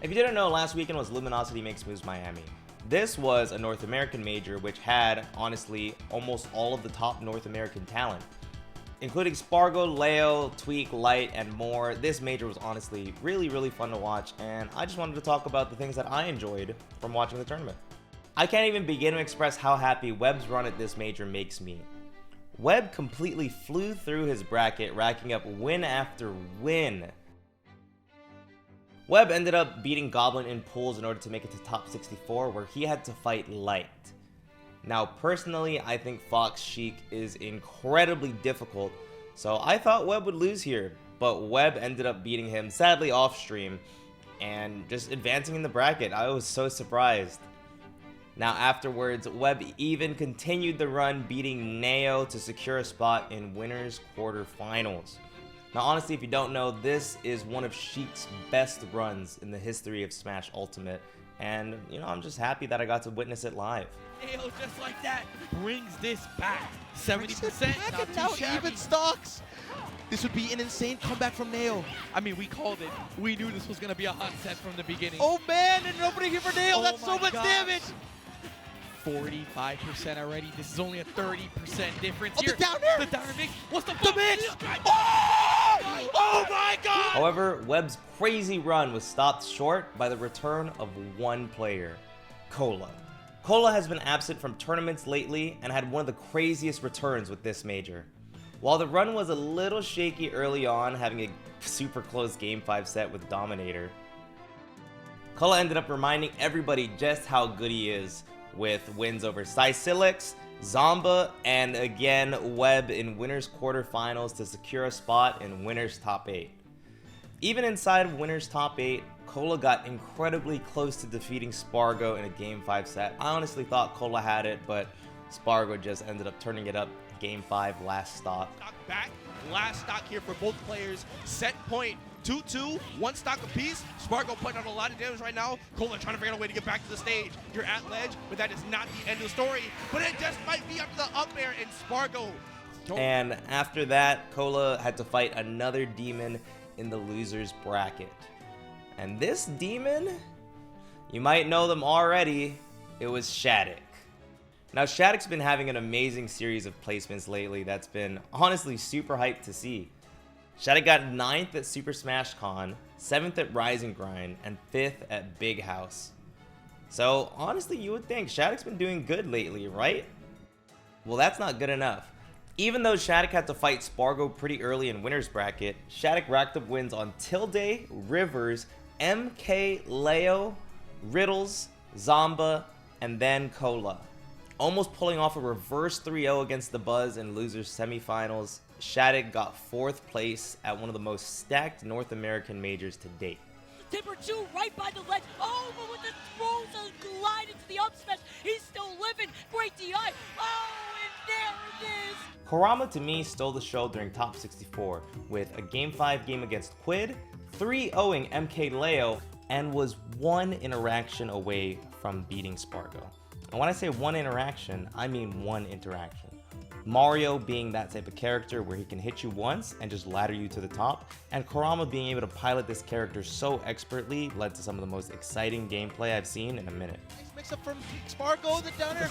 If you didn't know, last weekend was Luminosity Makes Moves Miami. This was a North American major which had, honestly, almost all of the top North American talent. Including Spargo, Leo, Tweak, Light, and more. This major was honestly really fun to watch, and I just wanted to talk about the things that I enjoyed from watching the tournament. I can't even begin to express how happy Webb's run at this major makes me. Webb completely flew through his bracket, racking up win after win. Webb ended up beating Goblin in pools in order to make it to top 64, where he had to fight Light. Now, personally, I think Fox Sheik is incredibly difficult, so I thought Webb would lose here, but Webb ended up beating him, sadly off stream, and just advancing in the bracket. I was so surprised. Now, afterwards, Webb even continued the run, beating Neo to secure a spot in winners quarterfinals. Now, honestly, if you don't know, this is one of Sheik's best runs in the history of Smash Ultimate, and, I'm just happy that I got to witness it live. Neo, just like that, brings this back. 70%, not now too shabby. even stocks. This would be an insane comeback from Neo. I mean, we called it. We knew this was going to be a hot set from the beginning. Oh man, and nobody here for Neo. Oh That's so my much gosh. damage. 45% already. This is only a 30% difference Oh, here. the down air. The down air mix. What's the mix. Oh! Oh my god! However, Webb's crazy run was stopped short by the return of one player, Cola. Cola has been absent from tournaments lately and had one of the craziest returns with this major. While the run was a little shaky early on, having a super close Game 5 set with Dominator, Cola ended up reminding everybody just how good he is, with wins over Cycilix, Zomba, and again Webb in winners quarterfinals to secure a spot in winners top 8. Even inside of winners top 8, Cola got incredibly close to defeating Spargo in a Game 5 set. I honestly thought Cola had it, but Spargo just ended up turning it up Game 5 last stock. Stock back, last stock here for both players. Set point 2-2, one stock apiece. Spargo putting on a lot of damage right now. Cola trying to figure out a way to get back to the stage. You're at ledge, but that is not the end of the story. But it just might be up to the up air, and Spargo. And after that, Cola had to fight another demon in the losers bracket. And this demon, you might know them already, it was Shadic. Now, Shadic's been having an amazing series of placements lately that's been honestly super hyped to see. Shadic got 9th at Super Smash Con, 7th at Rise and Grind, and 5th at Big House. So, honestly, you would think Shadic's been doing good lately, right? Well, that's not good enough. Even though Shadic had to fight Spargo pretty early in winner's bracket, Shadic racked up wins on Tilde, Rivers, MK, Leo, Riddles, Zomba, and then Cola. Almost pulling off a reverse 3-0 against the Buzz in losers semifinals, Shadic got 4th place at one of the most stacked North American majors to date. Timber 2 right by the ledge. Oh, but with the throws and glide into the up smash. He's still living. Great DI. Oh, and there it is. Kurama to me stole the show during top 64 with a Game 5 game against Quid, 3-0ing MK Leo, and was one interaction away from beating Spargo. And when I say one interaction, I mean one interaction. Mario being that type of character where he can hit you once and just ladder you to the top, and Kurama being able to pilot this character so expertly led to some of the most exciting gameplay I've seen in a minute. Nice mix up from Spargo, the down air.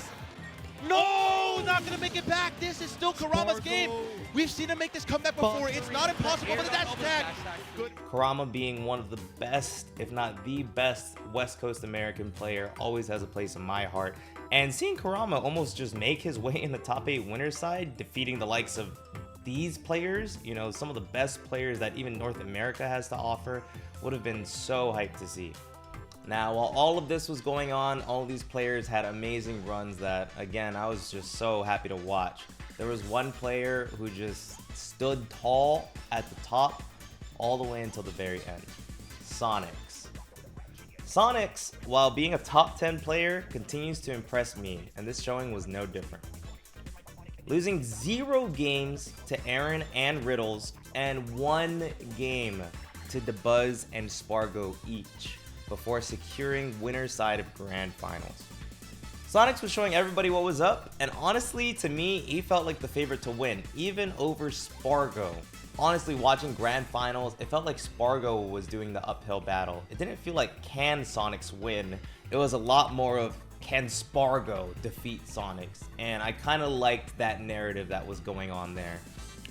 No, not gonna make it back. This is still Kurama's game. We've seen him make this comeback before. It's not impossible with the dash attack. Good. Kurama being one of the best, if not the best, West Coast American player always has a place in my heart. And seeing Kurama almost just make his way in the top 8 winners side, defeating the likes of these players, some of the best players that even North America has to offer, would have been so hyped to see. Now, while all of this was going on, all of these players had amazing runs that, again, I was just so happy to watch. There was one player who just stood tall at the top all the way until the very end. Sonics. Sonics, while being a top 10 player, continues to impress me, and this showing was no different. Losing 0 games to Aaron and Riddles, and 1 game to DeBuzz and Spargo each, before securing winner's side of Grand Finals. Sonic's was showing everybody what was up, and honestly, to me, he felt like the favorite to win, even over Spargo. Honestly, watching Grand Finals, it felt like Spargo was doing the uphill battle. It didn't feel like, can Sonics win? It was a lot more of, can Spargo defeat Sonics? And I kind of liked that narrative that was going on there.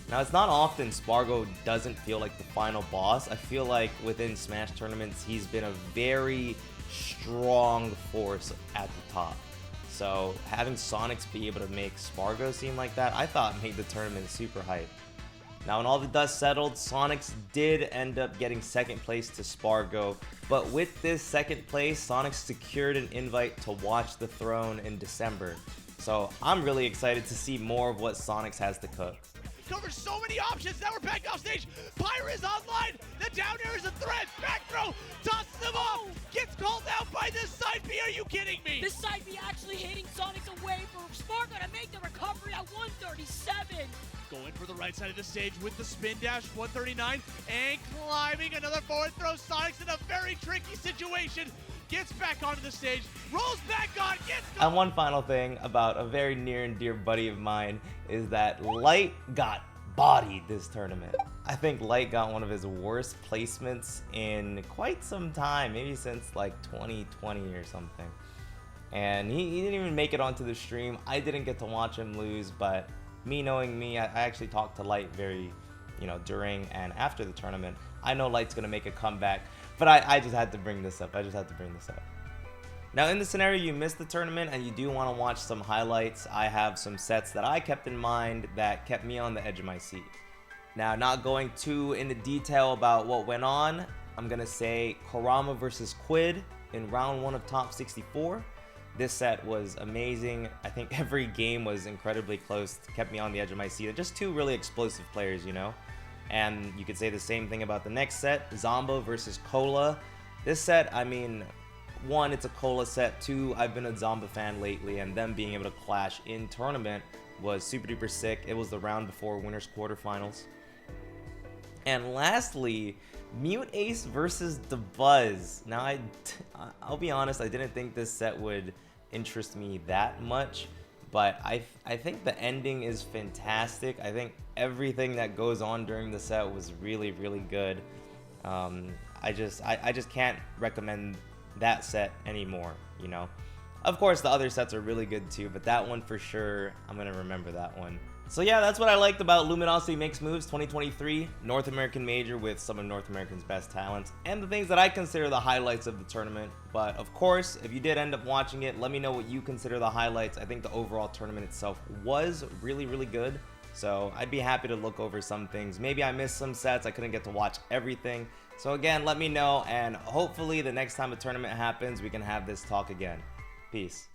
Now, it's not often Spargo doesn't feel like the final boss. I feel like within Smash tournaments, he's been a very strong force at the top. So having Sonics be able to make Spargo seem like that, I thought made the tournament super hype. Now, when all the dust settled, Sonics did end up getting second place to Spargo, but with this second place, Sonics secured an invite to watch the throne in December. So I'm really excited to see more of what Sonics has to cook. Covers so many options. Now we're back off stage. Pyra is online. The down air is a threat. Back throw. Tosses him off. Gets called out by this side B. Are you kidding me? This side B actually hitting Sonics away for Spargo to make the recovery at 137. Going for the right side of the stage with the spin dash, 139, and climbing another forward throw. Sonics in a very tricky situation. Gets back onto the stage, rolls back on, gets... And one final thing about a very near and dear buddy of mine is that Light got bodied this tournament. I think Light got one of his worst placements in quite some time, maybe since like 2020 or something. And he didn't even make it onto the stream. I didn't get to watch him lose, but me knowing me, I actually talked to Light very, during and after the tournament. I know Light's gonna make a comeback, but I just had to bring this up. Now, in the scenario you missed the tournament and you do want to watch some highlights, I have some sets that I kept in mind that kept me on the edge of my seat. Now, not going too into detail about what went on, I'm gonna say Kurama versus Quid in round 1 of top 64. This set was amazing. I think every game was incredibly close, kept me on the edge of my seat. Just two really explosive players, And you could say the same thing about the next set, Zombo versus Cola. This set, I mean, 1, it's a Cola set. 2, I've been a Zombo fan lately, and them being able to clash in tournament was super duper sick. It was the round before winners quarterfinals. And lastly, Mute Ace versus The Buzz. Now, I'll be honest, I didn't think this set would interest me that much, but I think the ending is fantastic. I think everything that goes on during the set was really, really good. I just can't recommend that set anymore, Of course, the other sets are really good too, but that one for sure, I'm gonna remember that one. So yeah, that's what I liked about Luminosity Makes Moves 2023, North American Major with some of North America's best talents, and the things that I consider the highlights of the tournament. But of course, if you did end up watching it, let me know what you consider the highlights. I think the overall tournament itself was really, really good. So I'd be happy to look over some things. Maybe I missed some sets, I couldn't get to watch everything. So again, let me know, and hopefully the next time a tournament happens, we can have this talk again. Peace.